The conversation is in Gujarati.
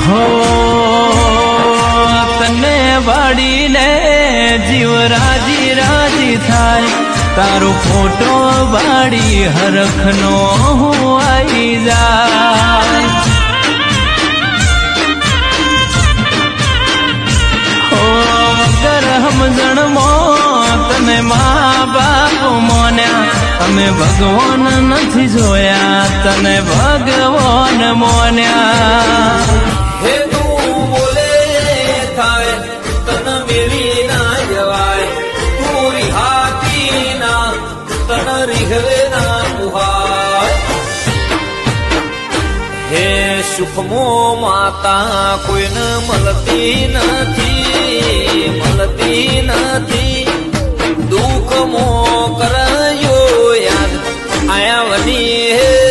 હો તને વાડીને જીવ રાજી રાજી થાય તારો ફોટો વાડી હરખનો હું આવી જાય હો વગર સમજણમાં તને મા બાપ મોન્યા તમે ભગવાન નથી જોયા તને ભગવાન મોન્યા હે તું બોલે થાય તન મેળી ના જવાય તું રિહાતી ના તન રીહવે ના મુહાય હે સુખમો માતા કોઈને મળતી નથી દુઃખમો કરજો યાદ આયા વની હે